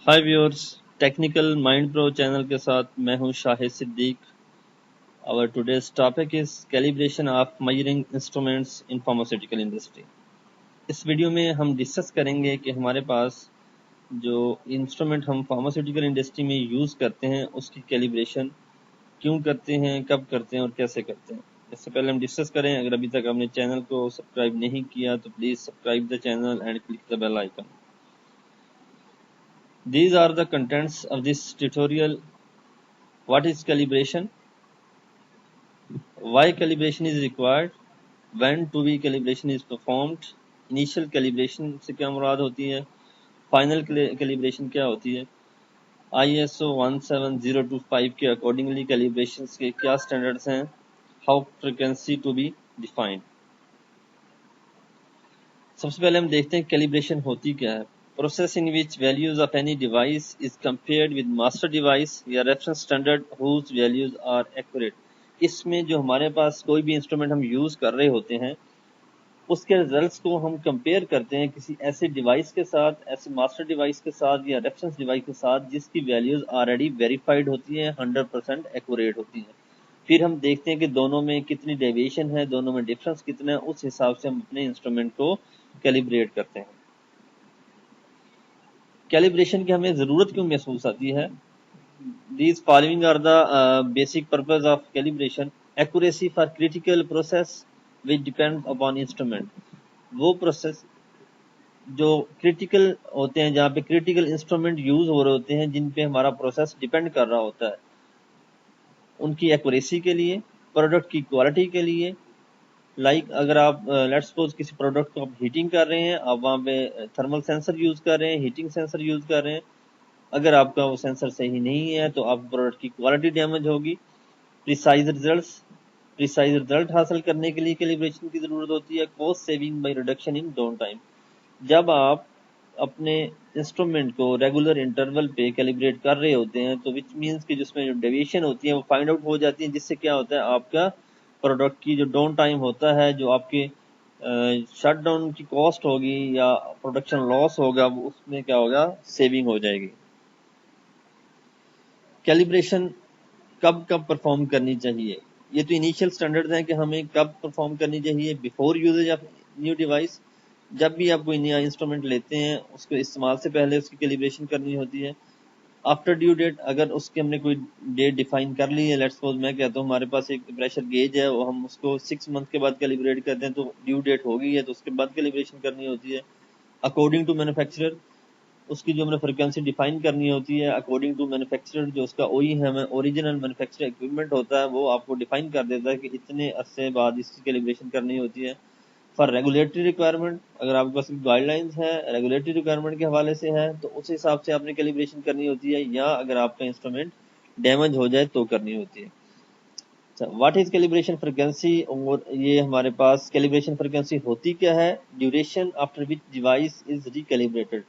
हाय viewers, technical mind pro channel के साथ मैं हूं Shahid Siddiq. Our today's topic is calibration of measuring instruments in pharmaceutical industry. इस video में हम डिस्कस करेंगे कि हमारे पास जो इंस्ट्रूमेंट हम फार्मास्यूटिकल इंडस्ट्री में यूज़ करते हैं उसकी कैलिब्रेशन क्यों करते हैं, कब करते हैं और कैसे करते हैं। इससे पहले हम डिस्कस करें, अगर अभी तक आपने चैनल को सब्सक्राइब नहीं किया तो please subscribe the channel and click the bell icon. These are the contents of this tutorial. What is calibration? Why calibration is required? When to be calibration is performed? Initial calibration से क्या मुराद होती है? Final calibration क्या होती है? ISO 17025 के accordingly calibrations के क्या standards हैं? How frequency to be defined? सबसे पहले हम देखते हैं कैलिब्रेशन होती क्या है। Process in which values of any device is compared with master device या reference standard whose values are accurate. इसमें जो हमारे पास कोई भी इंस्ट्रूमेंट हम यूज कर रहे होते हैं उसके रिजल्ट्स को हम कंपेयर करते हैं किसी ऐसे डिवाइस के साथ, ऐसे मास्टर डिवाइस के साथ या रेफरेंस डिवाइस के साथ जिसकी वैल्यूज ऑलरेडी वेरीफाइड होती हैं, 100% एक्यूरेट होती हैं। फिर हम देखते हैं कि दोनों में कितनी डेविएशन है, दोनों में डिफरेंस कितना है, उस हिसाब से हम अपने इंस्ट्रूमेंट को कैलिब्रेट करते हैं। कैलिब्रेशन की हमें ज़रूरत क्यों महसूस आती है? These following are the basic purpose of calibration. Accuracy for critical process which depends upon instrument. वो प्रोसेस जो क्रिटिकल होते हैं, जहाँ पे क्रिटिकल इंस्ट्रूमेंट यूज हो रहे होते हैं, जिन पे हमारा प्रोसेस डिपेंड कर रहा होता है, उनकी एक्यूरेसी के लिए, प्रोडक्ट की क्वालिटी के लिए। अगर आप लेट्स सपोज किसी प्रोडक्ट को आप हीटिंग कर रहे हैं, आप वहाँ पे थर्मल सेंसर यूज कर रहे हैं, हीटिंग सेंसर यूज कर रहे हैं। अगर आपका वो सेंसर सही नहीं है तो आप प्रोडक्ट की क्वालिटी डैमेज होगी। प्रिसाइज रिजल्ट हासिल करने के लिए कैलिब्रेशन की जरूरत होती है। Cost saving by reduction in down time. जब आप अपने इंस्ट्रूमेंट को रेगुलर इंटरवल पे कैलिब्रेट कर रहे होते हैं तो विच मीन्स कि जिसमें जो डेविएशन होती है वो फाइंड आउट हो जाती है, जिससे क्या होता है, आपका प्रोडक्ट की जो डाउन टाइम होता है, जो आपके शट डाउन की कॉस्ट होगी या प्रोडक्शन लॉस होगा, उसमें क्या होगा, सेविंग हो जाएगी। कैलिब्रेशन कब कब परफॉर्म करनी चाहिए? ये तो इनिशियल स्टैंडर्ड्स हैं कि हमें कब परफॉर्म करनी चाहिए। Before usages of new device, जब भी आप कोई नया इंस्ट्रूमेंट लेते हैं उसको इस्तेमाल से पहले उसकी कैलिब्रेशन करनी होती है। आफ्टर ड्यू डेट, अगर उसके हमने कोई डेट डिफाइन कर ली है, लेट्स सपोज मैं कहता हूँ हमारे पास एक प्रेशर गेज है, वो हम उसको 6 मंथ के बाद कैलिब्रेट करते हैं, तो ड्यू डेट हो गई है तो उसके बाद कैलिब्रेशन करनी होती है। अकॉर्डिंग टू मैन्युफैक्चरर, उसकी जो हमने फ्रिक्वेंसी डिफाइन करनी होती है अकॉर्डिंग टू मैन्युफैक्चरर, जो उसका ओरिजिनल मैन्युफैक्चर इक्विपमेंट होता है वो आपको डिफाइन कर देता है कि इतने अरसे बाद इसकी कैलिब्रेशन करनी होती है। फॉर रेगुलेटरी रिक्वायरमेंट, अगर आपके पास गाइडलाइंस है रेगुलेटरी रिक्वायरमेंट के हवाले से है तो उस हिसाब से आपने कैलिब्रेशन करनी होती है, या अगर आपका इंस्ट्रूमेंट डैमेज हो जाए तो करनी होती है। What is calibration frequency? और ये हमारे पास कैलिब्रेशन फ्रिक्वेंसी होती क्या है? Duration after which device is recalibrated.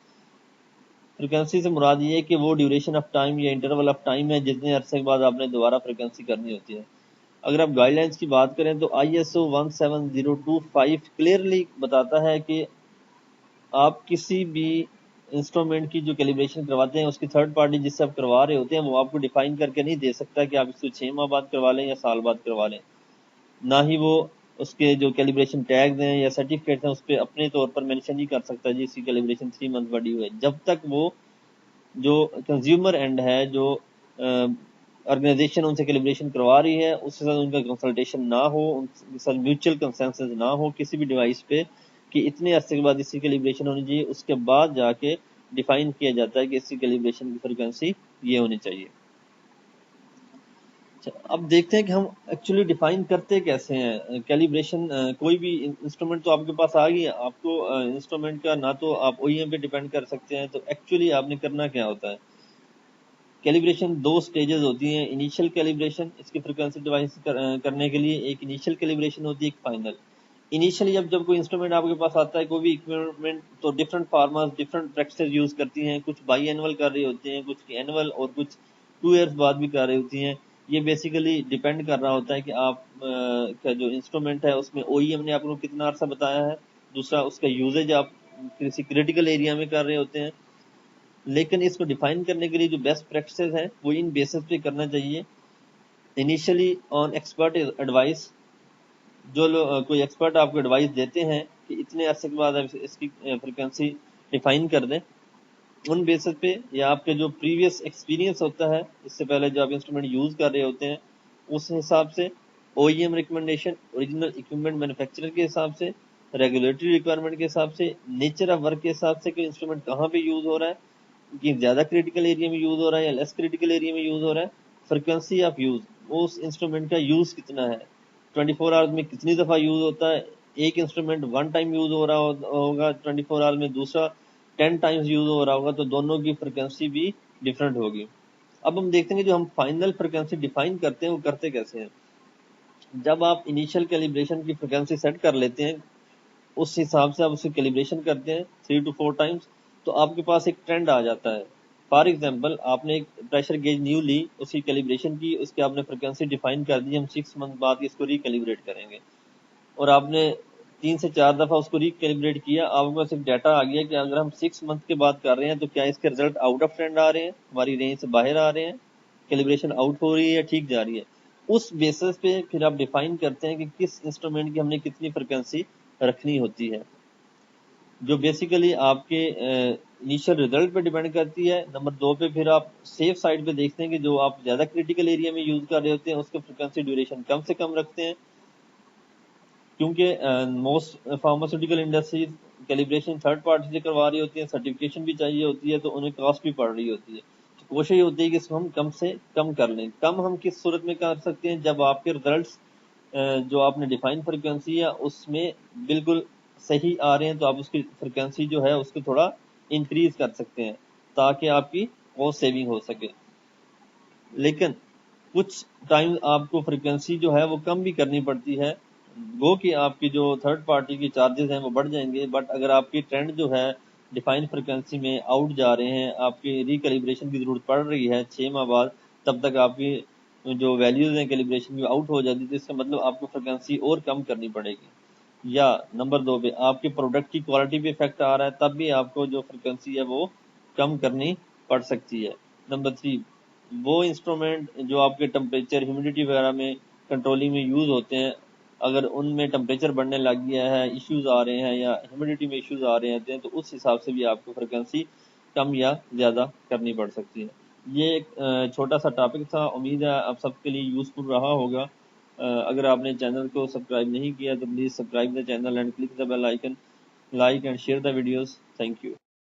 Frequency से मुराद ये है कि वो ड्यूरेशन ऑफ टाइम या इंटरवल ऑफ टाइम है जितने अरसे के बाद आपने दोबारा फ्रिक्वेंसी करनी होती है। अगर आप गाइडलाइंस की बात करें तो ISO 17025 क्लियरली बताता है कि आप किसी भी इंस्ट्रूमेंट की जो कैलिब्रेशन करवाते हैं उसकी थर्ड पार्टी जिससे आप करवा रहे होते हैं वो आपको डिफाइन करके नहीं दे सकता कि आप इसको 6 माह बाद करवा लें या साल बाद करवा लें। ना ही वो उसके जो कैलिब्रेशन टैग्स हैं या सर्टिफिकेट्स हैं उस पर अपने तौर पर मेंशन नहीं कर सकता जी इसकी कैलिब्रेशन 3 मंथ बड़ी हुई है, जब तक वो जो कंज्यूमर एंड है, जो ऑर्गेनाइजेशन उनसे कैलिब्रेशन करवा रही है उसके साथ उनका कंसल्टेशन ना हो, उनके साथ म्यूचुअल कंसेंसस ना हो किसी भी डिवाइस पे कि इतने अरसे के बाद इसकी कैलिब्रेशन होनी चाहिए, उसके बाद जाके डिफाइन किया जाता है कि इसकी कैलिब्रेशन की फ्रीक्वेंसी ये होनी चाहिए। अब देखते हैं कि हम एक्चुअली डिफाइन करते कैसे हैं कैलिब्रेशन। कोई भी इंस्ट्रूमेंट तो आपके पास आ गई है, आपको इंस्ट्रूमेंट का ना तो आप OEM पे डिपेंड कर सकते हैं, तो एक्चुअली आपने करना क्या होता है? कैलिब्रेशन 2 स्टेजेस होती हैं। इनिशियल कैलिब्रेशन, इसकी फ्रीक्वेंसी डिवाइस करने के लिए एक इनिशियल कैलिब्रेशन होती है, एक फाइनल। इनिशियली जब कोई इंस्ट्रूमेंट आपके पास आता है, कोई भी इक्विपमेंट, तो different farmers different practices use करती हैं। कुछ बाई एनुअल कर रही होती हैं, कुछ एनुअल, और कुछ 2 ईयर्स बाद भी कर रही होती हैं। ये बेसिकली डिपेंड कर रहा होता है कि आप का जो इंस्ट्रूमेंट है उसमें OEM ने आपको कितना अर्सा बताया है, दूसरा उसका यूजेज आप किसी क्रिटिकल एरिया में कर रहे होते हैं। لیکن اس کو ڈیفائن کرنے کے لیے جو بیسٹ پریکٹسز ہیں وہ ان بیسس پہ کرنا چاہیے. انیشلی آن ایکسپرٹ ایڈوائس، جو کوئی ایکسپرٹ آپ کو ایڈوائس دیتے ہیں کہ اتنے عرصے کے بعد آپ اس کی فریکوینسی ڈیفائن کر دیں، ان بیسس پہ یا آپ کے جو پریویس ایکسپیرینس ہوتا ہے اس سے پہلے جو آپ انسٹرومنٹ یوز کر رہے ہوتے ہیں اس حساب سے، O E M recommendation, original equipment manufacturer کے حساب سے، ریگولیٹری ریکوائرمنٹ کے حساب سے، نیچر آف ورک کے حساب سے کہ انسٹرومنٹ کہاں پہ یوز ہو رہا ہے، کہ زیادہ کریٹیکل ایریا میں یوز ہو رہا ہے یا لیس کریٹیکل ایریا میں یوز ہو رہا ہے، فریکوینسی آف یوز، اس انسٹرومنٹ کا یوز کتنا ہے، 24 آورز میں کتنی دفعہ یوز ہوتا ہے. ایک انسٹرومنٹ 1 ٹائم یوز ہو رہا ہوگا 24 آورز میں، دوسرا 10 ٹائمز یوز ہو رہا ہوگا، تو دونوں کی فریکوینسی بھی ڈفرینٹ ہوگی. اب ہم دیکھتے ہیں کہ جو ہم فائنل فریکوینسی ڈیفائن کرتے ہیں وہ کرتے کیسے ہیں. جب آپ انیشیل کیلیبریشن کی فریکوینسی سیٹ کر لیتے ہیں اس حساب سے آپ اس کی کیلیبریشن کرتے ہیں 3 to 4 ٹائمز، تو آپ کے پاس ایک ٹرینڈ آ جاتا ہے. فار ایگزامپل آپ نے ایک پریشر گیج نیو لی، اس کی کیلیبریشن کی، اس کی آپ نے فریکوینسی ڈیفائن کر دی، ہم 6 منتھ بعد اس کو ریکیلیبریٹ کریں گے، اور آپ نے 3 سے 4 دفعہ اس کو ریکیلیبریٹ کیا، آپ کے پاس ایک ڈیٹا آ گیا کہ اگر ہم 6 منتھ کے بعد کر رہے ہیں تو کیا اس کے رزلٹ آؤٹ آف ٹرینڈ آ رہے ہیں، ہماری رینج سے باہر آ رہے ہیں، کیلیبریشن آؤٹ ہو رہی ہے یا ٹھیک جا رہی ہے. اس بیسس پہ پھر آپ ڈیفائن کرتے ہیں کہ کس انسٹرومنٹ کی ہم نے کتنی فریکوینسی رکھنی ہوتی ہے، جو بیسیکلی آپ کے انیشیل ریزلٹ پہ ڈیپینڈ کرتی ہے. نمبر 2 پہ پھر آپ سیف سائڈ پہ دیکھتے ہیں کہ جو آپ زیادہ کریٹیکل ایریا میں یوز کر رہے ہوتے ہیں اس کے فریکوینسی ڈیوریشن کم سے کم رکھتے ہیں، کیونکہ most pharmaceutical industries calibration third party سے کروا رہی ہوتی ہیں، سرٹیفکیشن بھی چاہیے ہوتی ہے، تو انہیں کاسٹ بھی پڑ رہی ہوتی ہے. کوشش یہ ہوتی ہے کہ اس کو ہم کم سے کم کر لیں. کم ہم کس صورت میں کر سکتے ہیں؟ جب آپ کے ریزلٹس جو آپ نے ڈیفائن فریکوینسی ہے اس میں بالکل صحیح آ رہے ہیں، تو آپ اس کی فریکوینسی جو ہے اس کو تھوڑا انکریز کر سکتے ہیں تاکہ آپ کی کاسٹ سیونگ ہو سکے. لیکن کچھ ٹائم آپ کو فریکوینسی جو ہے وہ کم بھی کرنی پڑتی ہے، گو کہ آپ کی جو تھرڈ پارٹی کی چارجز ہیں وہ بڑھ جائیں گے، بٹ اگر آپ کی ٹرینڈ جو ہے ڈیفائن فریکوینسی میں آؤٹ جا رہے ہیں، آپ کی ریکیلیبریشن کی ضرورت پڑ رہی ہے 6 ماہ بعد، تب تک آپ کی جو ویلیوز ہیں کیلیبریشن کی آؤٹ ہو جاتی ہے، تو اس کا مطلب آپ کو فریکوینسی اور کم کرنی پڑے گی. یا نمبر 2 پہ آپ کے پروڈکٹ کی کوالٹی پہ افیکٹ آ رہا ہے، تب بھی آپ کو جو فریکوینسی ہے وہ کم کرنی پڑ سکتی ہے. نمبر 3 وہ انسٹرومنٹ جو آپ کے ٹمپریچر ہیومیڈیٹی وغیرہ میں کنٹرولنگ میں یوز ہوتے ہیں، اگر ان میں ٹمپریچر بڑھنے لگ گیا ہے، ایشوز آ رہے ہیں یا ہیومیڈیٹی میں ایشوز آ رہے ہیں، تو اس حساب سے بھی آپ کو فریکوینسی کم یا زیادہ کرنی پڑ سکتی ہے. یہ ایک چھوٹا سا ٹاپک تھا، امید ہے آپ سب کے لیے یوزفل رہا ہوگا. اگر آپ نے چینل کو سبسکرائب نہیں کیا تو please subscribe the channel and click the bell icon, like and share the videos. Thank you.